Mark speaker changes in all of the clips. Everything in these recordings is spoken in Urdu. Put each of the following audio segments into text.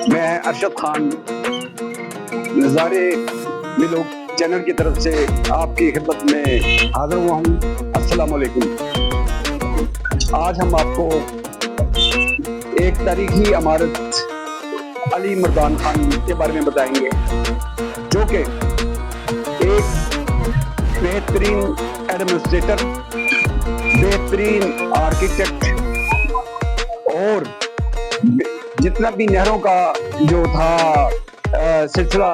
Speaker 1: میں ارشد خان نظارے ملوک چینل کی طرف سے آپ کی خدمت میں حاضر ہوا ہوں۔ السلام علیکم۔ آج ہم آپ کو ایک تاریخی عمارت علی مردان خان کے بارے میں بتائیں گے، جو کہ ایک بہترین ایڈمنسٹریٹر، بہترین آرکیٹیکٹ اور جتنا بھی نہروں کا جو تھا سلسلہ،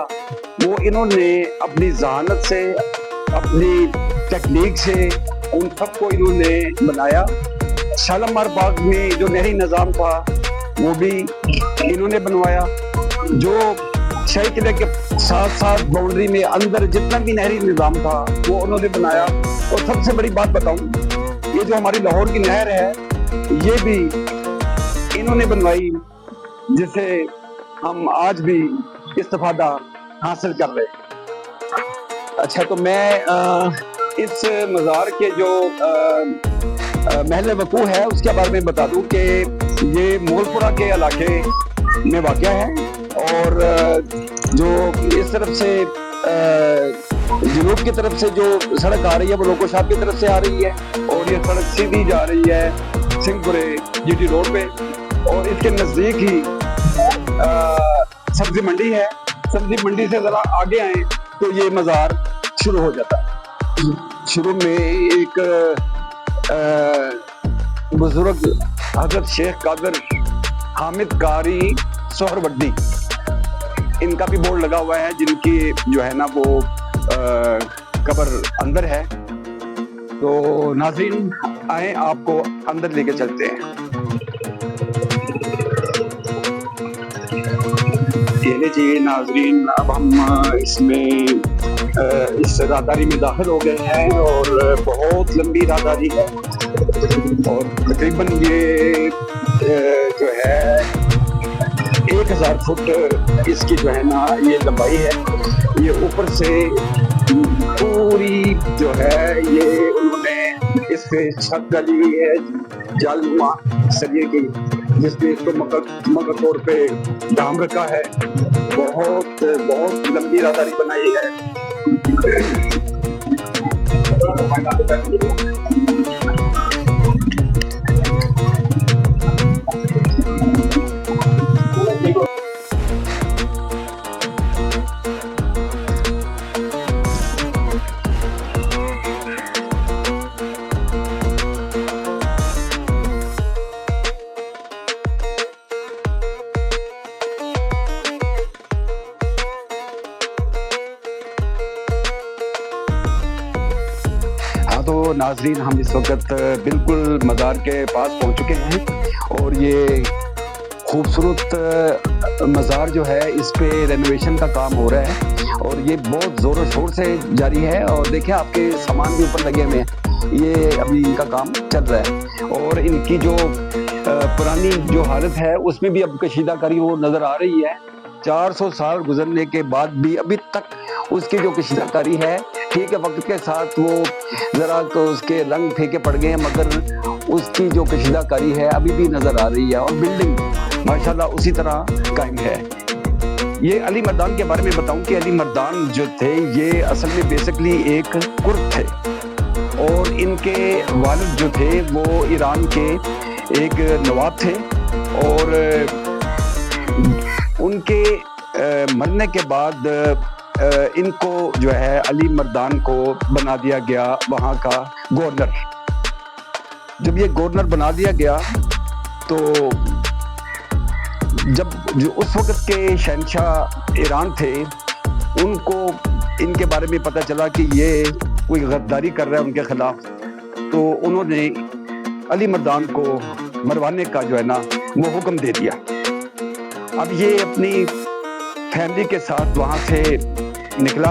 Speaker 1: وہ انہوں نے اپنی ذہانت سے، اپنی ٹیکنیک سے ان سب کو انہوں نے بنایا۔ شالمار باغ میں جو نہری نظام تھا وہ بھی انہوں نے بنوایا۔ جو شاہی قلعے کے ساتھ ساتھ باؤنڈری میں اندر جتنا بھی نہری نظام تھا وہ انہوں نے بنایا۔ اور سب سے بڑی بات بتاؤں، یہ جو ہماری لاہور کی نہر ہے یہ بھی انہوں نے بنوائی، جس سے ہم آج بھی استفادہ حاصل کر رہے ہیں۔ اچھا، تو میں اس مزار کے جو محل وقوع ہے اس کے بارے میں بتا دوں کہ یہ مغل پورہ کے علاقے میں واقع ہے، اور جو اس طرف سے جنوب کی طرف سے جو سڑک آ رہی ہے وہ لوکو شاپ کی طرف سے آ رہی ہے، اور یہ سڑک سیدھی جا رہی ہے سنگھ پورے جی ٹی روڈ پہ، اور اس کے نزدیک ہی سبزی منڈی ہے۔ سبزی منڈی سے ذرا آگے آئیں تو یہ مزار شروع ہو جاتا ہے۔ شروع میں ایک بزرگ حضرت شیخ قادر حامد قاری سہروردی، ان کا بھی بورڈ لگا ہوا ہے، جن کی جو ہے نا وہ قبر اندر ہے۔ تو ناظرین آئیں، آپ کو اندر لے کے چلتے ہیں۔ جی ناظرین، اب ہم اس میں اس راہداری میں داخل ہو گئے ہیں، اور بہت لمبی راہداری ہے، اور تقریباً یہ جو ہے 1000 فٹ اس کی جو ہے نا یہ لمبائی ہے۔ یہ اوپر سے پوری جو ہے یہ انہوں نے اس پہ چھت ڈالی ہوئی ہے جالنما سریے کی، جس میں اس کو مکہ طور پہ دام رکھا ہے۔ بہت بہت لمبی راہداری بنائی ہے۔ تو ناظرین، ہم اس وقت بالکل مزار کے پاس پہنچ چکے ہیں، اور یہ خوبصورت مزار جو ہے اس پہ رینوویشن کا کام ہو رہا ہے، اور یہ بہت زور و شور سے جاری ہے۔ اور دیکھیں آپ کے سامان بھی اوپر لگے ہوئے ہیں، یہ ابھی ان کا کام چل رہا ہے، اور ان کی جو پرانی جو حالت ہے اس میں بھی اب کشیدہ کاری وہ نظر آ رہی ہے۔ 400 سال گزرنے کے بعد بھی ابھی تک اس کی جو کشیدہ کاری ہے، ٹھیک ہے وقت کے ساتھ وہ ذرا اس کے رنگ پھیکے پڑ گئے ہیں، مگر اس کی جو کشیدہ کاری ہے ابھی بھی نظر آ رہی ہے، اور بلڈنگ ماشاءاللہ اسی طرح قائم ہے۔ یہ علی مردان کے بارے میں بتاؤں کہ علی مردان جو تھے یہ اصل میں بیسکلی ایک کرد تھے، اور ان کے والد جو تھے وہ ایران کے ایک نواب تھے، اور ان کے مرنے کے بعد ان کو جو ہے علی مردان کو بنا دیا گیا وہاں کا گورنر۔ جب یہ گورنر بنا دیا گیا تو جب جو اس وقت کے شہنشاہ ایران تھے ان کو ان کے بارے میں پتہ چلا کہ یہ کوئی غداری کر رہا ہے ان کے خلاف، تو انہوں نے علی مردان کو مروانے کا جو ہے نا وہ حکم دے دیا۔ اب یہ اپنی فیملی کے ساتھ وہاں سے نکلا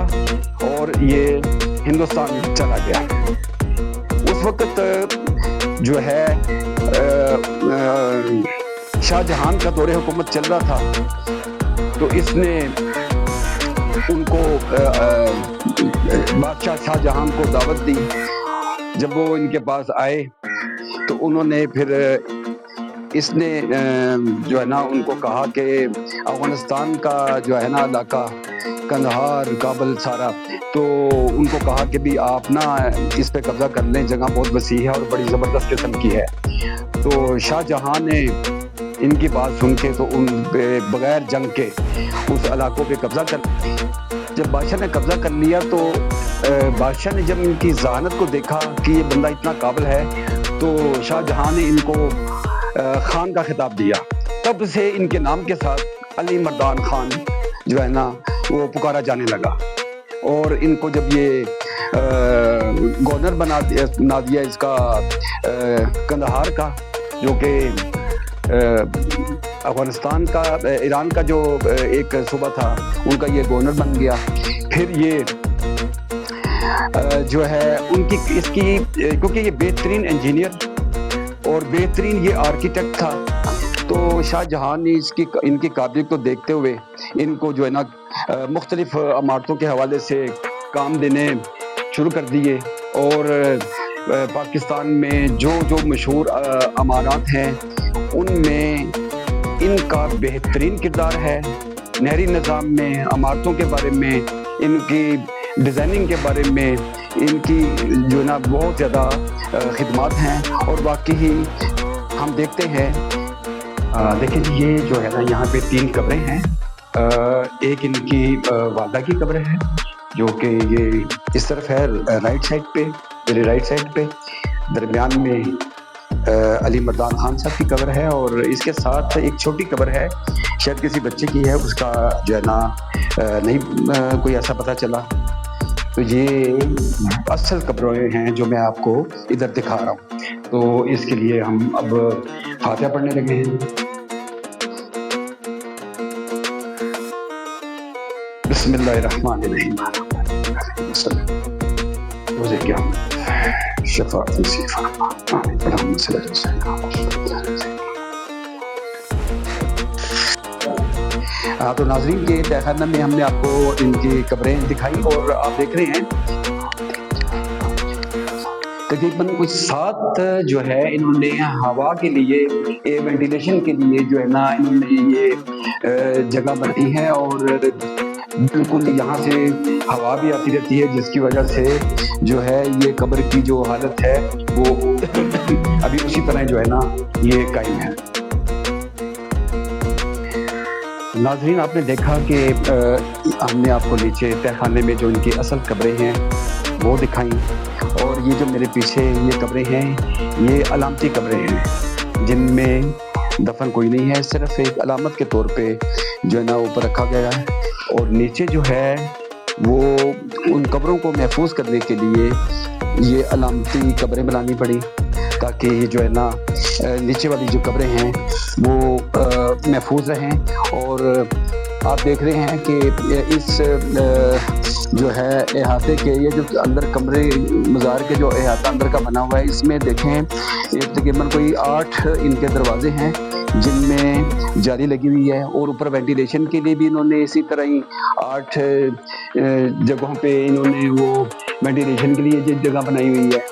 Speaker 1: اور یہ ہندوستان چلا گیا۔ اس وقت جو ہے شاہ جہان کا دور حکومت چل رہا تھا، تو اس نے ان کو بادشاہ شاہ جہان کو دعوت دی۔ جب وہ ان کے پاس آئے تو انہوں نے پھر اس نے جو ہے نا ان کو کہا کہ افغانستان کا جو ہے نا علاقہ قندھار کابل سارا، تو ان کو کہا کہ بھی آپ نا اس پہ قبضہ کر لیں، جگہ بہت وسیع ہے اور بڑی زبردست قسم کی ہے۔ تو شاہ جہاں نے ان کی بات سن کے تو ان پہ بغیر جنگ کے اس علاقوں پہ قبضہ کر، جب بادشاہ نے قبضہ کر لیا تو بادشاہ نے جب ان کی ذہانت کو دیکھا کہ یہ بندہ اتنا قابل ہے، تو شاہ جہاں نے ان کو خان کا خطاب دیا۔ تب سے ان کے نام کے ساتھ علی مردان خان جو ہے نا وہ پکارا جانے لگا، اور ان کو جب یہ گورنر بنا دیا اس کا قندھار کا، جو کہ افغانستان کا ایران کا جو ایک صوبہ تھا، ان کا یہ گورنر بن گیا۔ پھر یہ جو ہے ان کی اس کی کیونکہ یہ بہترین انجینئر اور بہترین یہ آرکیٹیکٹ تھا، تو شاہ جہاں نے ان کی قابلیت کو دیکھتے ہوئے ان کو جو ہے نا مختلف عمارتوں کے حوالے سے کام دینے شروع کر دیے، اور پاکستان میں جو مشہور عمارات ہیں ان میں ان کا بہترین کردار ہے۔ نہری نظام میں، عمارتوں کے بارے میں، ان کی ڈیزائننگ کے بارے میں ان کی جو ہے نا بہت زیادہ خدمات ہیں، اور واقعی ہم دیکھتے ہیں دیکھیں جی، یہ جو ہے نا یہاں پہ 3 قبریں ہیں۔ ایک ان کی والدہ کی قبر ہے جو کہ یہ اس طرف ہے رائٹ سائڈ پہ، میرے رائٹ سائڈ پہ، درمیان میں علی مردان خان صاحب کی قبر ہے، اور اس کے ساتھ ایک چھوٹی قبر ہے، شاید کسی بچے کی ہے، اس کا جو ہے نا نہیں کوئی ایسا پتہ چلا۔ تو یہ اصل قبریں ہیں جو میں آپ کو ادھر دکھا رہا ہوں۔ تو اس کے لیے ہم اب فاتحہ پڑھنے لگے ہیں۔ بسم اللہ الرحمن الرحیم۔ روزے کیا شفاعت نصیب فرما، آمین۔ اللہم صلی اللہ علیہ وسلم۔ تو ناظرین کے تہخانہ میں ہم نے آپ کو ان کی قبریں دکھائی، اور آپ دیکھ رہے ہیں تقریباً کچھ 7 جو ہے انہوں نے ہوا کے لیے، وینٹیلیشن کے لیے جو ہے نا انہوں نے یہ جگہ بنائی ہے، اور بالکل یہاں سے ہوا بھی آتی رہتی ہے، جس کی وجہ سے جو ہے یہ قبر کی جو حالت ہے وہ ابھی اسی طرح جو ہے نا یہ قائم ہے۔ ناظرین، آپ نے دیکھا کہ ہم نے آپ کو نیچے تہخانے میں جو ان کی اصل قبریں ہیں وہ دکھائیں، اور یہ جو میرے پیچھے یہ قبریں ہیں یہ علامتی قبریں ہیں، جن میں دفن کوئی نہیں ہے، صرف ایک علامت کے طور پہ جو ہے نا اوپر رکھا گیا ہے، اور نیچے جو ہے وہ ان قبروں کو محفوظ کرنے کے لیے یہ علامتی قبریں بنانی پڑی، تاکہ یہ جو ہے نا نیچے والی جو قبریں ہیں وہ محفوظ رہیں۔ اور آپ دیکھ رہے ہیں کہ اس جو ہے احاطے کے یہ جو اندر کمرے مزار کے جو احاطہ اندر کا بنا ہوا ہے، اس میں دیکھیں یہ تقریباً کوئی 8 ان کے دروازے ہیں جن میں جالی لگی ہوئی ہے، اور اوپر وینٹیلیشن کے لیے بھی انہوں نے اسی طرح ہی 8 جگہوں پہ انہوں نے وہ وینٹیلیشن کے لیے جگہ بنائی ہوئی ہے۔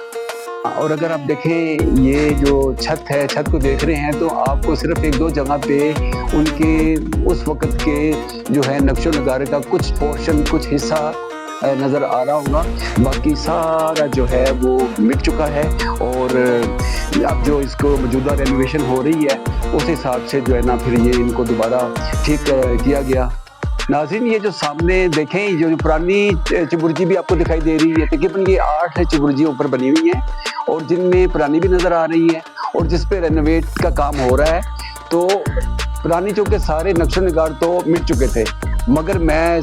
Speaker 1: اور اگر آپ دیکھیں یہ جو چھت ہے، چھت کو دیکھ رہے ہیں تو آپ کو صرف 1-2 جگہ پہ ان کے اس وقت کے جو ہے نقش و نگار کا کچھ پورشن، کچھ حصہ نظر آ رہا ہوگا، باقی سارا جو ہے وہ مٹ چکا ہے، اور اب جو اس کو موجودہ رینوویشن ہو رہی ہے اس حساب سے جو ہے نا پھر یہ ان کو دوبارہ ٹھیک کیا گیا۔ ناظرین، یہ جو سامنے دیکھیں جو پرانی چبرجی بھی آپ کو دکھائی دے رہی ہے، تقریباً یہ 8 چبرجی اوپر بنی ہوئی ہیں، اور جن میں پرانی بھی نظر آ رہی ہے، اور جس پہ رینوویٹ کا کام ہو رہا ہے۔ تو پرانی چونکہ سارے نقش و نگار تو مٹ چکے تھے، مگر میں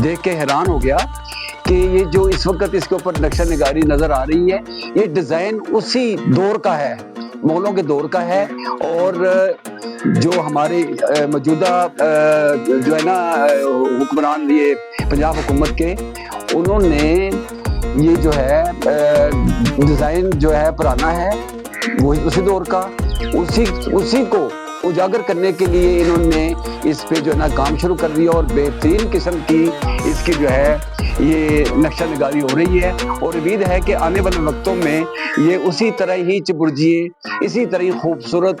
Speaker 1: دیکھ کے حیران ہو گیا کہ یہ جو اس وقت اس کے اوپر نقشہ نگاری نظر آ رہی ہے، یہ ڈیزائن اسی دور کا ہے، مغلوں کے دور کا ہے، اور جو ہمارے موجودہ جو ہے نا حکمران یہ پنجاب حکومت کے، انہوں نے یہ جو ہے ڈیزائن جو ہے پرانا ہے، وہی اسی دور کا، اسی کو اجاگر کرنے کے لیے انہوں نے اس پہ جو ہے نا کام شروع کر دیا، اور بہترین قسم کی اس کی جو ہے یہ نقشہ نگاری ہو رہی ہے، اور امید ہے کہ آنے والے وقتوں میں یہ اسی طرح ہی چبرجیے، اسی طرح ہی خوبصورت